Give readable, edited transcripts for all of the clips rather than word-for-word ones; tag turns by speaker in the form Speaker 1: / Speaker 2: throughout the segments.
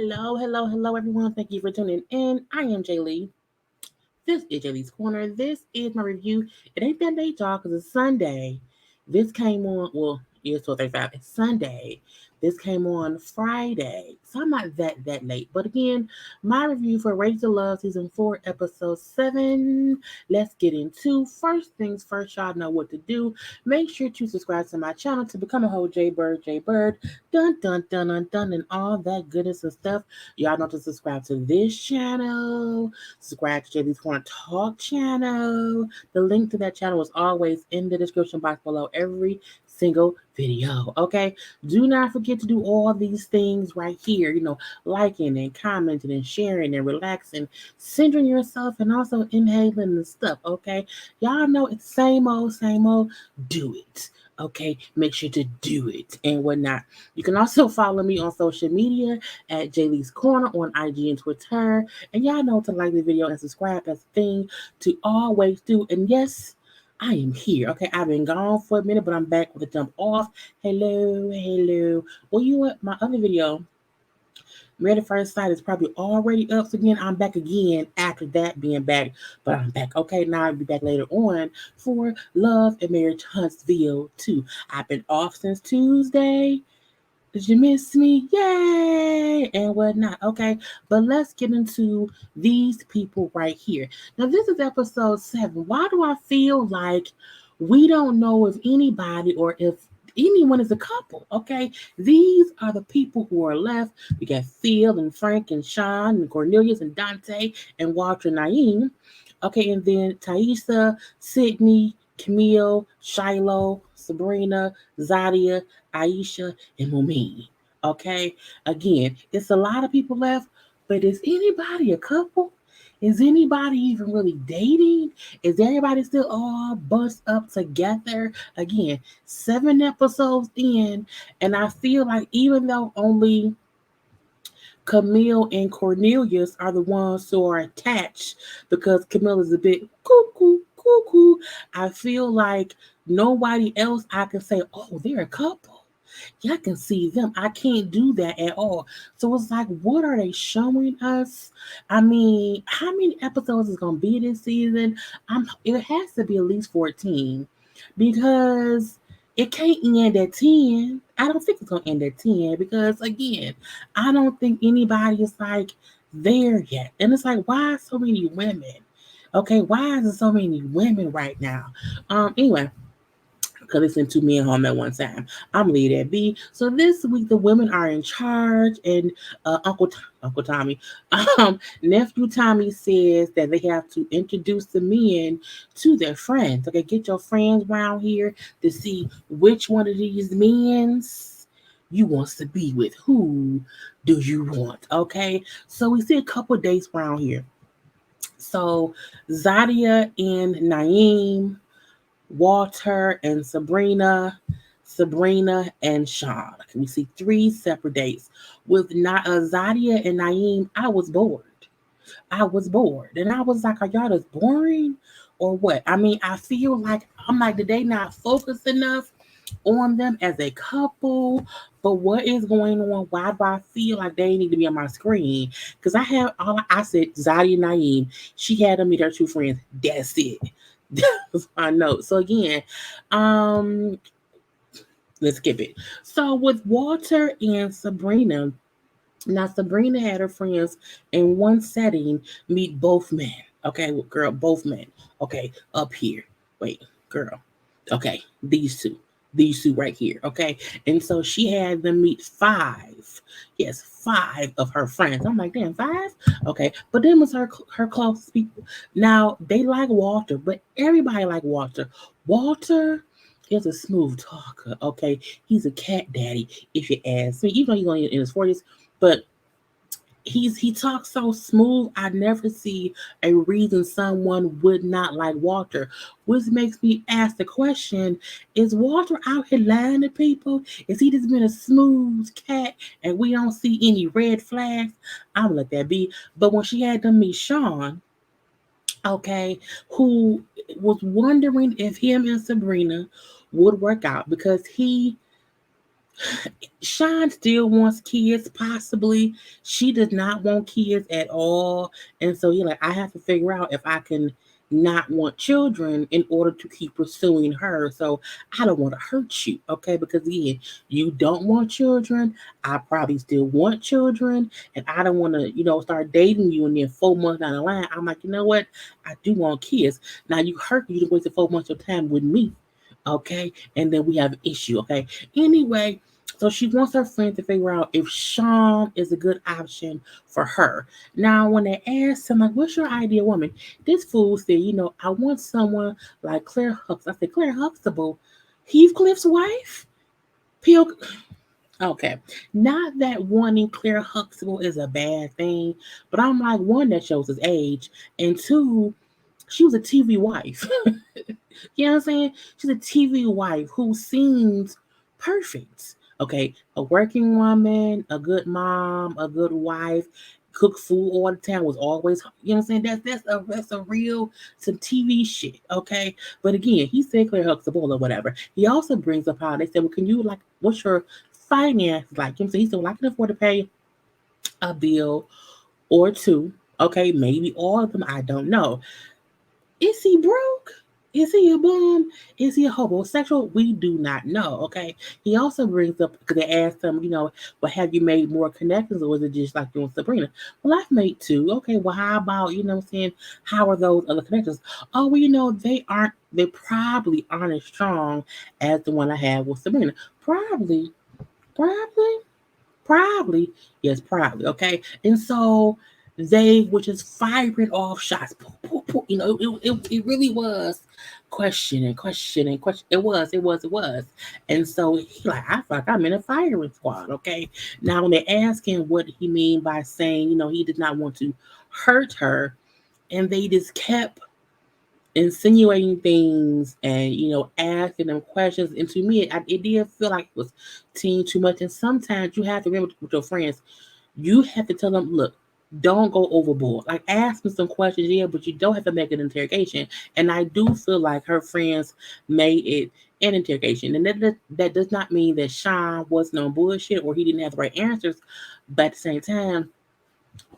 Speaker 1: Hello, everyone. Thank you for tuning in. I am Jaylee. This is Jaylee's Corner. This is my review. It ain't that late, y'all, because it's Sunday. This came on, well, it's 12:35. It's Sunday. This came on Friday. So I'm not that late. But again, my review for Raise the Love Season 4, Episode 7. Let's get into first things first. Y'all know what to do. Make sure to subscribe to my channel to become a whole JayBird, dun, and all that goodness and stuff. Y'all know to subscribe to this channel. Subscribe to JayLee's Corner Talk channel. The link to that channel is always in the description box below every single video. Okay, do not forget to do all these things right here. Liking and commenting and sharing and relaxing, centering yourself, and also inhaling the stuff. Okay, y'all know it's same old, same old. Do it. Okay, make sure to do it and whatnot. You can also follow me on social media at JayLeesCorner on IG and Twitter. And y'all know to like the video and subscribe. That's the thing to always do. And yes, I am here. Okay, I've been gone for a minute, but I'm back with a jump off. Hello. Well, you know what? My other video, Married at First Sight, is probably already up. So again, I'm back again after that being back. But I'm back. Okay, now I'll be back later on for Love and Marriage Huntsville 2. I've been off since Tuesday. Did you miss me? Yay! And whatnot. Okay, but let's get into these people right here. Now, this is episode 7. Why do I feel like we don't know if anybody or if anyone is a couple? Okay, these are the people who are left. We got Phil and Frank and Sean and Cornelius and Dante and Walter and Naeem. Okay, and then Taisha, Sydney, Camille, Shiloh, Sabrina, Zadia, Aisha, and Moomin. Okay, again, it's a lot of people left, but is anybody a couple? Is anybody even really dating? Is everybody still all bunched up together? Again, 7 episodes in, and I feel like even though only Camille and Cornelius are the ones who are attached because Camille is a bit cuckoo. I feel like nobody else I can say, oh, they're a couple. Yeah, I can see them. I can't do that at all. So it's like, what are they showing us? I mean, how many episodes is gonna be this season? It has to be at least 14 because it can't end at 10. I don't think it's gonna end at 10 because again, I don't think anybody is like there yet. And it's like, why so many women? Okay, why is there so many women right now? Anyway, because they sent 2 men home at one time. I'm gonna leave that be. So this week the women are in charge, and Uncle Tommy, nephew Tommy says that they have to introduce the men to their friends. Okay, get your friends around here to see which one of these men's you wants to be with. Who do you want? Okay, so we see a couple dates around here. So Zadia and Naeem, Walter and Sabrina and Sean. Can we see 3 separate dates? With Zadia and Naeem, I was bored. And I was like, are y'all just boring or what? I mean, I feel like I'm like, did they not focus enough on them as a couple? But what is going on? Why do I feel like they need to be on my screen? Because I said Zadia and Naeem. She had them meet her 2 friends. That's it. That's my note. So again, um, let's skip it. So with Walter and Sabrina, now Sabrina had her friends in one setting meet both men. Okay, well, girl, both men. Okay, up here. Wait, girl. Okay, these two right here. Okay, and so she had them meet 5. Yes, 5 of her friends. I'm like, damn, 5. Okay, but then was her closest people. Now they like Walter, but everybody like Walter. Walter is a smooth talker. Okay, he's a cat daddy, if you ask me. Even though he's only in his 40s, but he talks so smooth. I never see a reason someone would not like Walter, which makes me ask the question: is Walter out here lying to people? Is he just been a smooth cat and we don't see any red flags? I'm gonna let that be. But when she had to meet Sean, okay, who was wondering if him and Sabrina would work out because Sean still wants kids, possibly. She does not want kids at all. And so you're like, I have to figure out if I can not want children in order to keep pursuing her. So I don't want to hurt you, okay? Because again, you don't want children. I probably still want children. And I don't want to, start dating you and then 4 months down the line, I'm like, you know what? I do want kids. Now you hurt me, you wasted 4 months of time with me. Okay. And then we have an issue. Okay. Anyway, so she wants her friend to figure out if Sean is a good option for her. Now, when they asked him, like, what's your ideal woman? This fool said, I want someone like Claire Huxtable. I said, Claire Huxtable, Heathcliff's wife? Peel. Okay. Not that wanting Claire Huxtable is a bad thing, but I'm like, one, that shows his age, and two, she was a TV wife. You know what I'm saying? She's a TV wife who seems perfect. Okay, a working woman, a good mom, a good wife, cook food all the time, was always, you know what I'm saying? That's a real some TV shit. Okay, but again, he said Claire Huxtable or whatever. He also brings up how they said, well, can you like what's your finance like? You know what I'm saying? He said, well, I can afford to pay a bill or two. Okay, maybe all of them. I don't know. Is he broke? Is he a bum? Is he a homosexual? We do not know. Okay. He also brings up because they asked him, well, have you made more connections or was it just like you and Sabrina? Well, I've made two. Okay. Well, how about, what I'm saying? How are those other connections? Oh, well, they probably aren't as strong as the one I had with Sabrina. Probably, probably. Probably, yes, probably. Okay, and so they were just firing off shots. Poof, poof, poof. It really was question and question and question. It was. And so he like, I feel like I'm in a firing squad. Okay, now when they ask him what he mean by saying, he did not want to hurt her, and they just kept insinuating things and asking them questions. And to me, it did feel like it was team too much. And sometimes you have to remember with your friends, you have to tell them, look, don't go overboard. Like ask them some questions, yeah, but you don't have to make an interrogation. And I do feel like her friends made it an interrogation, and that does not mean that Sean wasn't on bullshit or he didn't have the right answers. But at the same time,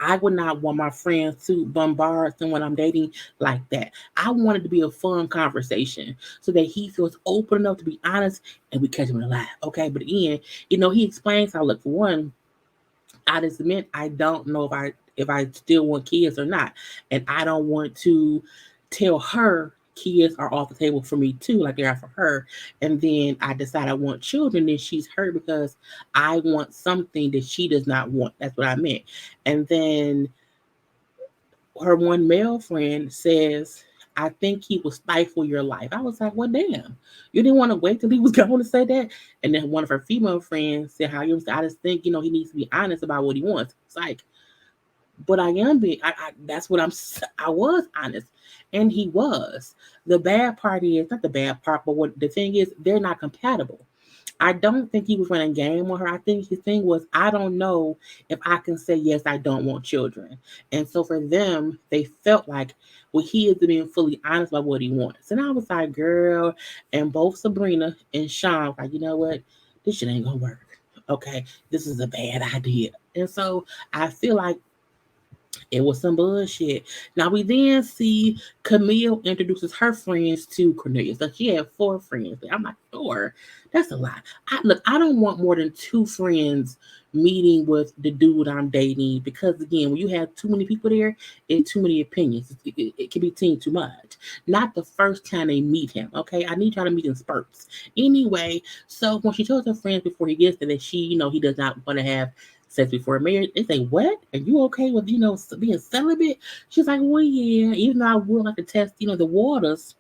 Speaker 1: I would not want my friends to bombard someone I'm dating like that. I want it to be a fun conversation so that he feels open enough to be honest and we catch him in a lie. Okay. But again, he explains how, look, for one, I just admit I don't know if I still want kids or not. And I don't want to tell her kids are off the table for me too, like they are for her. And then I decide I want children, then she's hurt because I want something that she does not want. That's what I meant. And then her one male friend says, I think he will stifle your life. I was like, well, damn. You didn't want to wait till he was going to say that? And then one of her female friends said, how you I just think, he needs to be honest about what he wants. It's like, but I am being, that's what I was honest. And he was. The bad part is, not the bad part, but what the thing is, they're not compatible. I don't think he was running game on her. I think his thing was, I don't know if I can say yes, I don't want children. And so for them, they felt like, well, he is being fully honest about what he wants. And I was like, girl, and both Sabrina and Sean, like, you know what? This shit ain't gonna work. Okay, this is a bad idea. And so I feel like it was some bullshit. Now we then see Camille introduces her friends to Cornelius. So she had 4 friends. I'm like, 4? That's a lot. I don't want more than 2 friends meeting with the dude I'm dating because again, when you have too many people there, it's too many opinions. It can be seen too much. Not the first time they meet him. Okay, I need y'all to meet in spurts. Anyway, so when she tells her friends before he gets there that he does not want to have sex before marriage. They say, what? Are you okay with, being celibate? She's like, well, yeah, even though I would like to test, the waters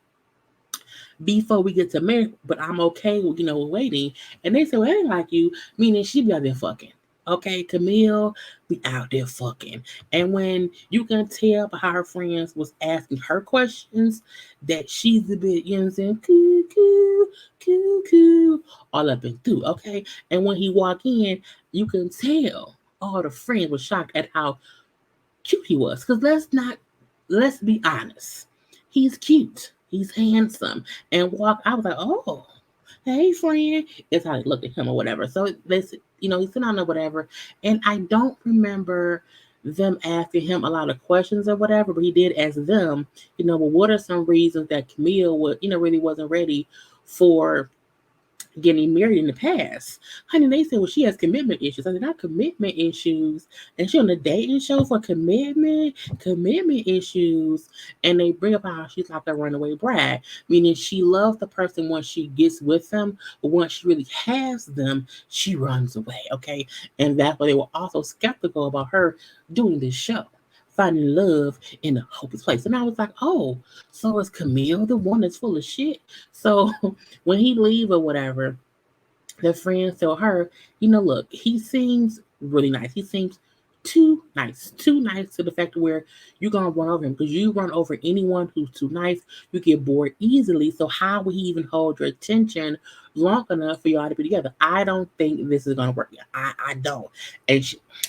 Speaker 1: before we get to marry, but I'm okay with, waiting. And they say, well, I ain't like you, meaning she be out there fucking. Okay, Camille be out there fucking. And when you can tell by how her friends was asking her questions that she's a bit, you know what I'm saying, cuckoo, cuckoo, all up and through, okay? And when he walked in, you can tell all the friends were shocked at how cute he was. Because let's be honest. He's cute. He's handsome. And I was like, oh, hey friend. It's how they looked at him or whatever. So this, he's sitting on or whatever. And I don't remember them asking him a lot of questions or whatever, but he did ask them, well, what are some reasons that Camille would, really wasn't ready for getting married in the past. Honey, they said, well, she has commitment issues. I said, not commitment issues. And she on the dating show for commitment issues. And they bring up how she's like a runaway bride, meaning she loves the person once she gets with them, but once she really has them, she runs away. Okay. And that's why they were also skeptical about her doing this show. Finding love in a hopeless place. And I was like, oh, so is Camille the one that's full of shit? So when he leave or whatever, the friends tell her, look, he seems really nice. He seems too nice to the fact where you're gonna run over him because you run over anyone who's too nice, you get bored easily. So how will he even hold your attention long enough for y'all to be together? I don't think this is gonna work. I don't. And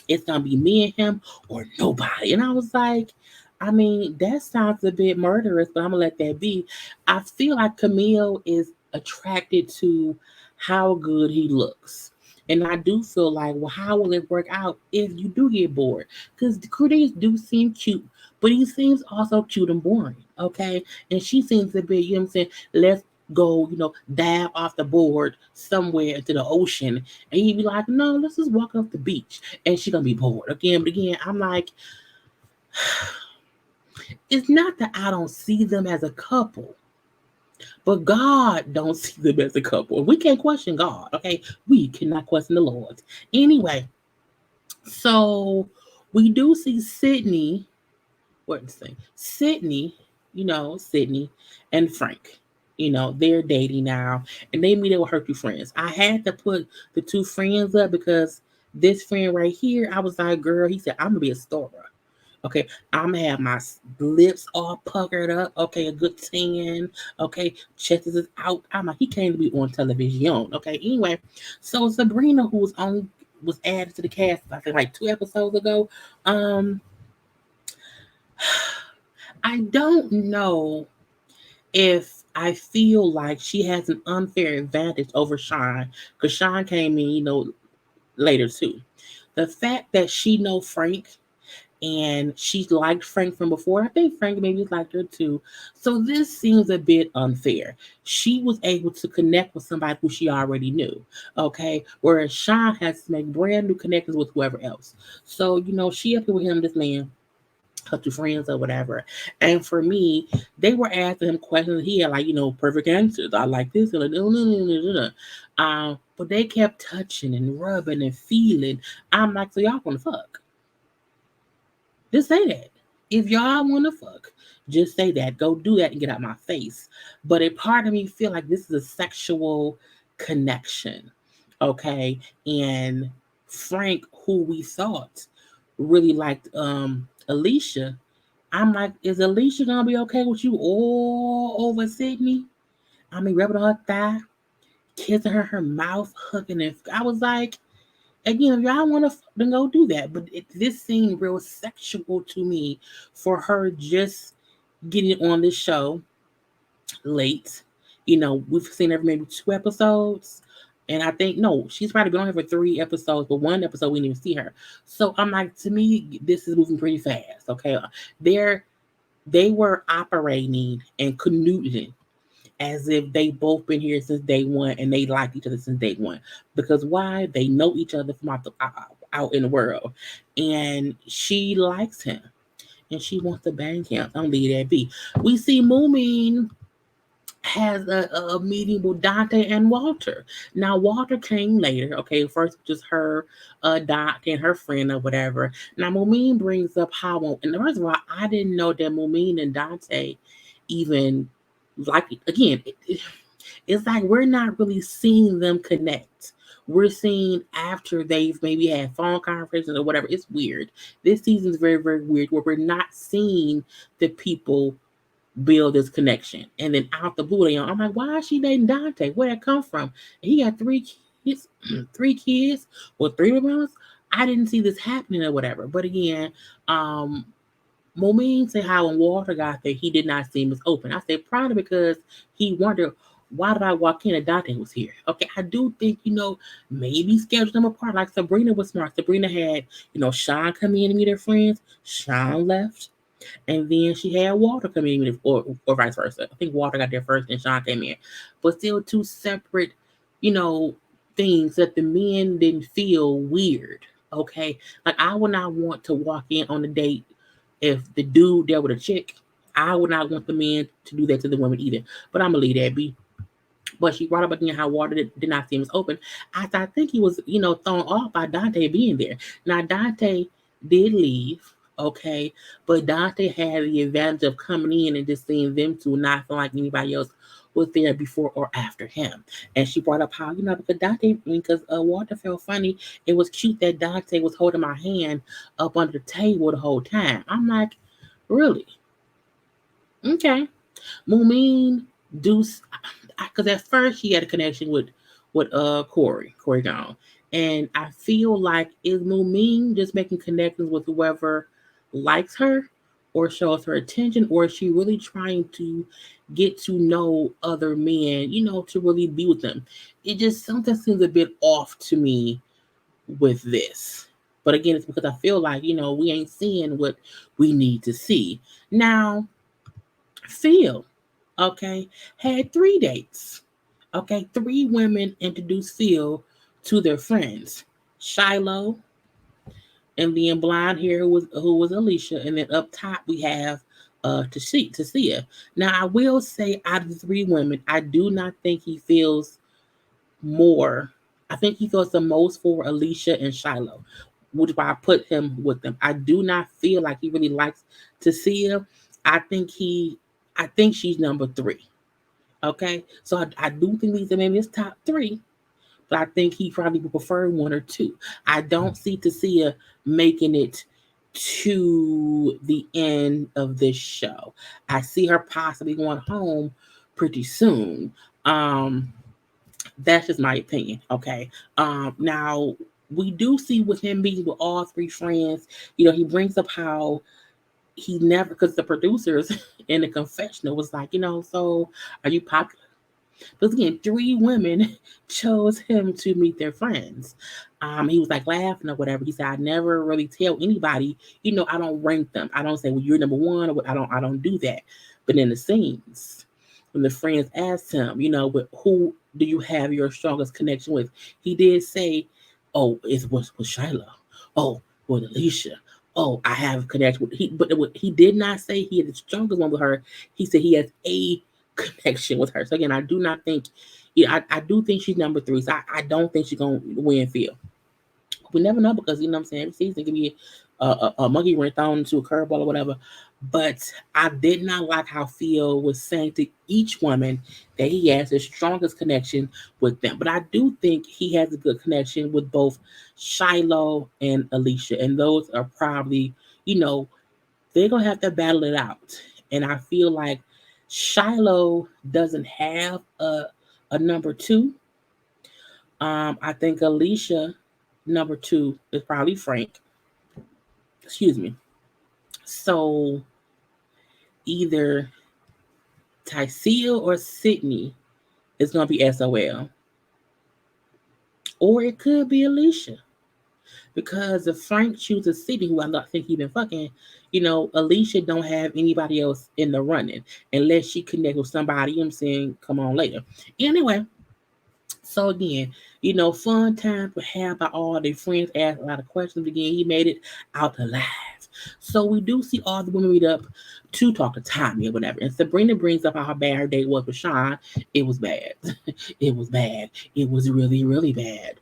Speaker 1: it's gonna be me and him or nobody. And I was like, I mean, that sounds a bit murderous, but I'm gonna let that be. I feel like Camille is attracted to how good he looks. And I do feel like, well, how will it work out if you do get bored? Because the Cornelius do seem cute, but he seems also cute and boring. Okay. And she seems to be, what I'm saying, let's go, dive off the board somewhere into the ocean. And he'd be like, no, let's just walk off the beach. And she's gonna be bored. Again, but again, I'm like, it's not that I don't see them as a couple. But God don't see them as a couple. We can't question God, okay? We cannot question the Lord. Anyway, so we do see Sydney, what's the thing? Sydney, Sydney and Frank. They're dating now, and they meet up with her two friends. I had to put the two friends up because this friend right here, I was like, girl, he said, I'm gonna be a star. Okay, I'm gonna have my lips all puckered up. Okay, a good tan. Okay, chest is out. I'm like, he came to be on television. Okay, anyway, so Sabrina, who was added to the cast, I think like 2 episodes ago. I don't know if I feel like she has an unfair advantage over Sean because Sean came in, later too. The fact that she know Frank and she liked Frank from before. I think Frank maybe liked her too. So this seems a bit unfair. She was able to connect with somebody who she already knew, okay? Whereas Sean has to make brand new connections with whoever else. So, she up here with him, this man, her two friends or whatever. And for me, they were asking him questions. He had like, perfect answers. I like this. Like, no, no, no, no, no. But they kept touching and rubbing and feeling. I'm like, so y'all want to fuck? Just say that. If y'all want to fuck, just say that. Go do that and get out my face. But a part of me feel like this is a sexual connection, okay? And Frank, who we thought really liked Alicia, I'm like, is Alicia gonna be okay with you all over Sydney? I mean, rubbing her thigh, kissing her mouth, hugging it. I was like, again, if y'all want to, then go do that. But this seemed real sexual to me for her just getting on this show late. We've seen her maybe 2 episodes. And I think, no, she's probably been on here for 3 episodes, but 1 episode we didn't even see her. So I'm like, to me, this is moving pretty fast. Okay. They were operating and canoodling as if they both been here since day one and they like each other since day one. Because why? They know each other from out in the world. And she likes him. And she wants to bang him. I'm gonna leave that be. We see Moomin has a meeting with Dante and Walter. Now Walter came later. Okay, first just her, Dante and her friend or whatever. Now Moomin brings up how, and first of all, I didn't know that Moomin and Dante even like again. It's like we're not really seeing them connect. We're seeing after they've maybe had phone conversations or whatever. It's weird. This season is very, very weird where we're not seeing the people build this connection. And then out the blue, I'm like, why is she dating Dante? Where'd that come from? And he got 3 kids, 3 kids, or 3 of I didn't see this happening or whatever. But again, Moomin said how when Walter got there, he did not seem as open. I said probably because he wondered why did I walk in and Dante was here? Okay, I do think, maybe schedule them apart. Like Sabrina was smart. Sabrina had, Sean come in and meet her friends. Sean left. And then she had Walter come in, or vice versa. I think Walter got there first and Sean came in. But still two separate, you know, things that the men didn't feel weird. Okay. Like I would not want to walk in on a date if the dude there with a chick. I would not want the men to do that to the women either. But I'm gonna leave that be. But she brought up again how Walter did not seem as open. I think he was, thrown off by Dante being there. Now Dante did leave, okay, but Dante had the advantage of coming in and just seeing them two, not feeling like anybody else was there before or after him. And she brought up how, because Walter felt funny. It was cute that Dante was holding my hand up under the table the whole time. I'm like, really? Okay. Moomin do because at first she had a connection with Corey gone, and I feel like is Moomin just making connections with whoever likes her or shows her attention, or is she really trying to get to know other men, to really be with them? It just something seems a bit off to me with this. But again, it's because I feel like we ain't seeing what we need to see now. Phil, okay, had 3 dates. Okay, 3 women introduced Phil to their friends. Shiloh, and then blonde hair who was Alicia, and then up top we have Tasia. Now I will say out of the 3 women, I do not think he feels more. I think he feels the most for Alicia and Shiloh, which is why I put him with them. I do not feel like he really likes Tasia. I think he I think she's number 3. Okay, so I do think these are in his top 3, but I think he probably would prefer 1 or 2. I don't see Tasia making it to the end of this show. I see her possibly going home pretty soon. That's just my opinion. Okay. Now we do see with him meeting with all 3 friends, he brings up how he never, because the producers in the confessional was like, so are you popular? Because again, 3 women chose him to meet their friends. He was like laughing or whatever. He said, I never really tell anybody, I don't rank them. I don't say, well, you're number 1 or what. I don't do that. But in the scenes, when the friends asked him, with who do you have your strongest connection with? He did say, oh, it was with Shiloh. Oh, with Alicia. Oh, I have a connection with but he did not say he had the strongest one with her. He said he has a connection with her. So again, I do not think, I do think she's number 3. So I don't think she's gonna win Phil. We never know because I'm saying every season can be a monkey wrench thrown into a curveball or whatever. But I did not like how Phil was saying to each woman that he has the strongest connection with them. But I do think he has a good connection with both Shiloh and Alicia, and those are probably, they're gonna have to battle it out. And I feel like Shiloh doesn't have a number 2. I think Alicia number 2 is probably Frank. Excuse me. So either Tycia or Sydney is gonna be SOL, or it could be Alicia. Because if Frank chooses Sydney, who I don't think he been fucking, Alicia don't have anybody else in the running unless she connect with somebody. I'm saying, come on later. Anyway, so again, fun time to have by all their friends, ask a lot of questions. Again, he made it out alive. So we do see all the women meet up to talk to Tommy or whatever. And Sabrina brings up how bad her date was with Sean. It was bad. It was bad. It was really, really bad.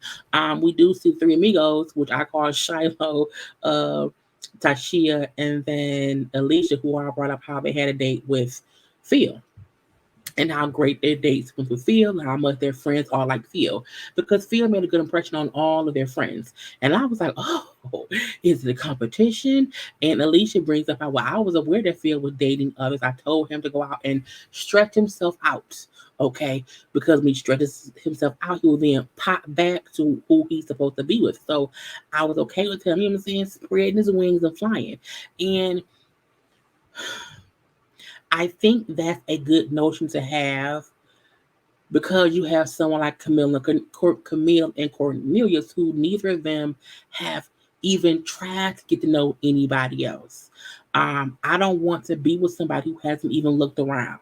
Speaker 1: We do see 3 amigos, which I call Shiloh, Tashia, and then Alicia, who I brought up how they had a date with Phil and how great their dates went with Phil and how much their friends all like Phil. Because Phil made a good impression on all of their friends. And I was like, oh, is it a competition? And Alicia brings up how, well, I was aware that Phil was dating others. I told him to go out and stretch himself out. Okay, because when he stretches himself out, he will then pop back to who he's supposed to be with. So I was okay with him, you know what I'm saying, spreading his wings and flying. And I think that's a good notion to have because you have someone like Camille and Cornelius, who neither of them have even tried to get to know anybody else. I don't want to be with somebody who hasn't even looked around.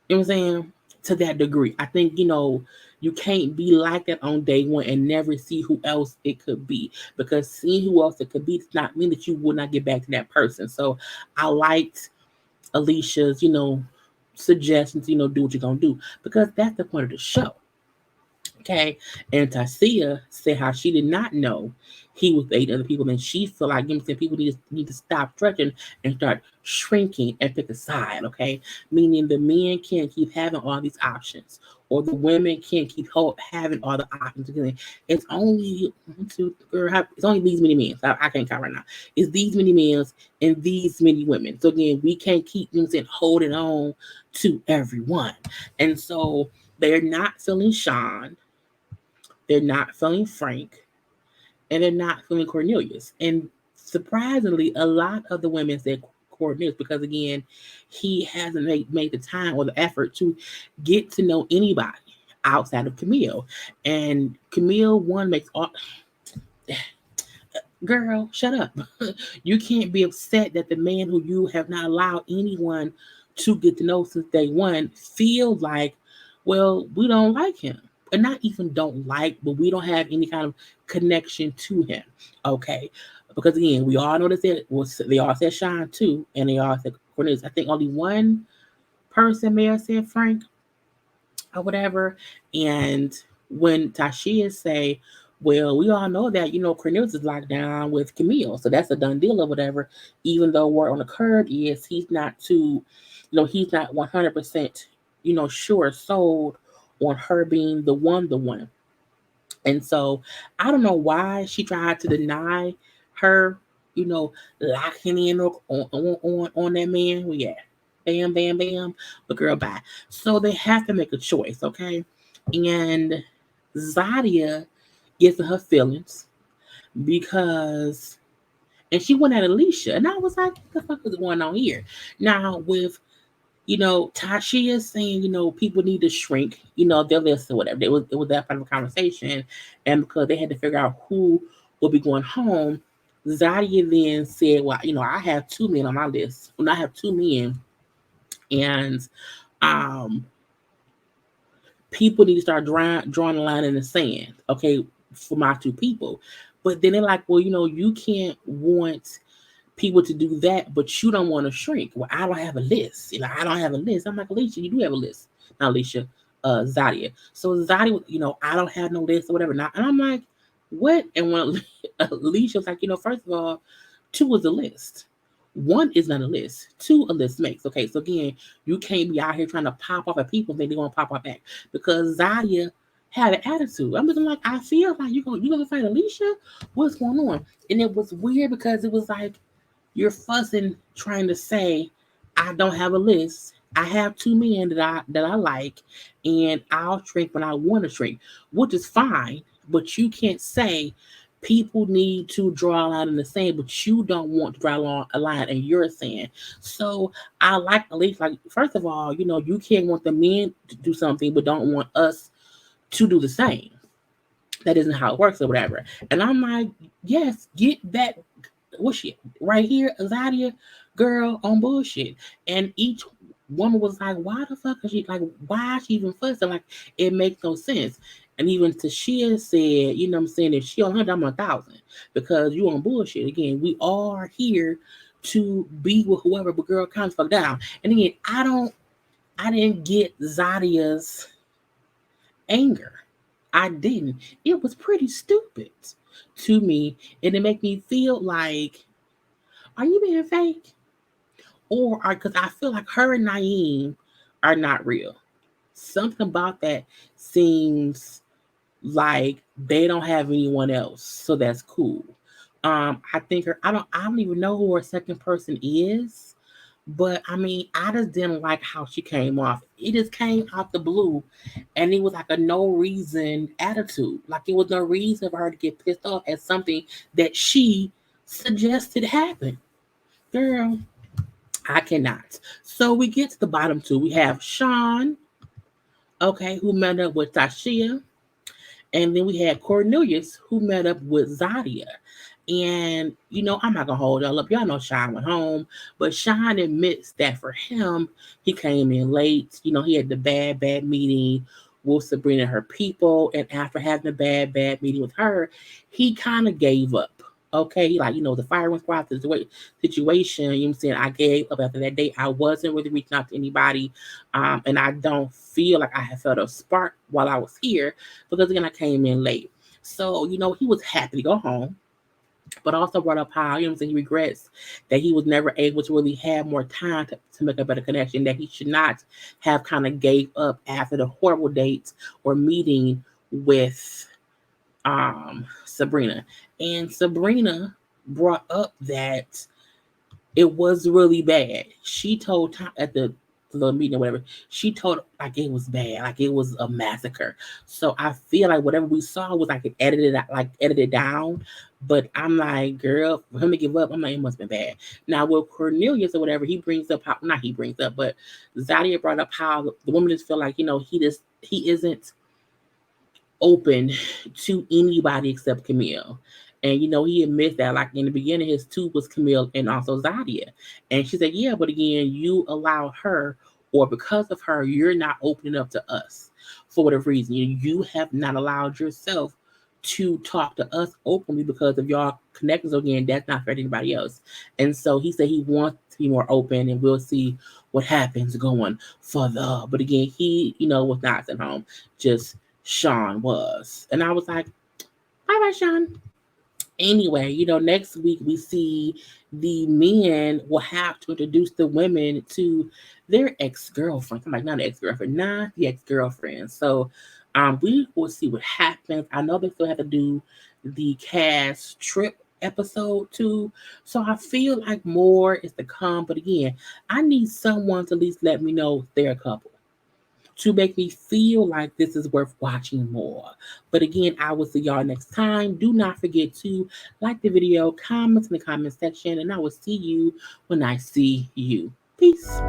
Speaker 1: You know what I'm saying? To that degree, I think you can't be like that on day one and never see who else it could be, because seeing who else it could be does not mean that you will not get back to that person. So I liked Alicia's, suggestions, do what you're gonna do, because that's the point of the show. Okay. And Tasia said how she did not know he was dating other people, and she feel like, people need to stop stretching and start shrinking and pick a side. Okay. Meaning the men can't keep having all these options, or the women can't keep having all the options. Again, it's only it's only these many men. I can't count right now. It's these many men and these many women. So again, we can't keep holding on to everyone. And so they're not feeling Sean, they're not feeling Frank, and they're not feeling Cornelius. And surprisingly, a lot of the women said Cornelius, because again, he hasn't made the time or the effort to get to know anybody outside of Camille. And Camille one makes all girl, shut up. You can't be upset that the man who you have not allowed anyone to get to know since day one feels like, well, we don't like him. And not even don't like, but we don't have any kind of connection to him. Okay. Because again, we all know that they all said Sean too, and they all said Cornelius. I think only one person may have said Frank or whatever. And when Tashia say, well, we all know that, Cornelius is locked down with Camille. So that's a done deal or whatever. Even though word on the curb is he's not 100%, sure sold on her being the one. And so I don't know why she tried to deny her, you know, locking in on that man. Well, yeah, bam, bam, bam. But girl, bye. So they have to make a choice, okay? And Zadia gets in her feelings because, and she went at Alicia, and I was like, what the fuck is going on here? Now with Tasha is saying, people need to shrink, their list or whatever. It was that part of a conversation. And because they had to figure out who will be going home, Zadia then said, well, I have two men on my list. When I have two men, and um people need to start drawing a line in the sand, okay, for my two people. But then they're like, well, you can't want people to do that, but you don't want to shrink. Well, I don't have a list. I don't have a list. I'm like, Alicia, you do have a list. Not Alicia, Zadia. So Zadia, I don't have no list or whatever. Now, and I'm like, what? And when Alicia was like, first of all, two is a list. One is not a list. Two, a list makes. Okay, so again, you can't be out here trying to pop off at people and think they're gonna pop off back, because Zadia had an attitude. I'm looking like, I feel like you gonna fight Alicia. What's going on? And it was weird because it was like, you're fussing trying to say, I don't have a list. I have two men that I like, and I'll shrink when I want to shrink, which is fine. But you can't say people need to draw a line in the sand, but you don't want to draw a line in your sand. So I like at least, like, first of all, you can't want the men to do something, but don't want us to do the same. That isn't how it works or whatever. And I'm like, yes, get that. What shit right here, Zadia girl on bullshit. And each woman was like, why the fuck is she, like, why is she even fussing? Like, it makes no sense. And even Tashia said, what I'm saying, if she on 100, I'm 1,000, because you on bullshit. Again, we are here to be with whoever, but girl, calm the fuck down. And again, I didn't get Zadia's anger. I didn't. It was pretty stupid to me, and it made me feel like, are you being fake? Or because I feel like her and Naeem are not real. Something about that seems like they don't have anyone else, so that's cool. I think I don't even know who her second person is, but I mean, I just didn't like how she came off. It just came out the blue, and it was like a no reason attitude. Like, it was no reason for her to get pissed off at something that she suggested happen. Girl, I cannot. So we get to the bottom two. We have Sean, okay, who met up with Tashia. And then we had Cornelius, who met up with Zadia. And, I'm not going to hold y'all up. Y'all know Sean went home. But Sean admits that for him, he came in late. He had the bad meeting with Sabrina and her people. And after having the bad meeting with her, he kind of gave up. Okay, like, the firing squad situation, you know what I'm saying? I gave up after that day. I wasn't really reaching out to anybody. And I don't feel like I have felt a spark while I was here because again I came in late. So, he was happy to go home, but also brought up how, you know what I'm saying, he regrets that he was never able to really have more time to make a better connection, that he should not have kind of gave up after the horrible dates or meeting with Sabrina. And Sabrina brought up that it was really bad. She told Tom at the little meeting or whatever, she told like it was bad, like it was a massacre. So I feel like whatever we saw was like edited down. But I'm like, girl, for him to give up, I'm like, it must have been bad. Now with Cornelius or whatever, he brings up how not he brings up, but Zadia brought up how the woman just feel like, he isn't open to anybody except Camille. And he admits that like in the beginning his two was Camille and also Zadia. And she said, yeah, but again, you allow her, or because of her, you're not opening up to us for whatever reason. You have not allowed yourself to talk to us openly because of your connections. Again, that's not for anybody else. And so he said he wants to be more open, and we'll see what happens going further. But again, he, was not at home. Just Sean was. And I was like, bye bye, Sean. Anyway, next week we see the men will have to introduce the women to their ex-girlfriends. I'm like, not the ex-girlfriend, not the ex-girlfriend. So we will see what happens. I know they still have to do the cast trip episode too. So I feel like more is to come. But again, I need someone to at least let me know they're a couple to make me feel like this is worth watching more. But again, I will see y'all next time. Do not forget to like the video, comment in the comment section, and I will see you when I see you. Peace.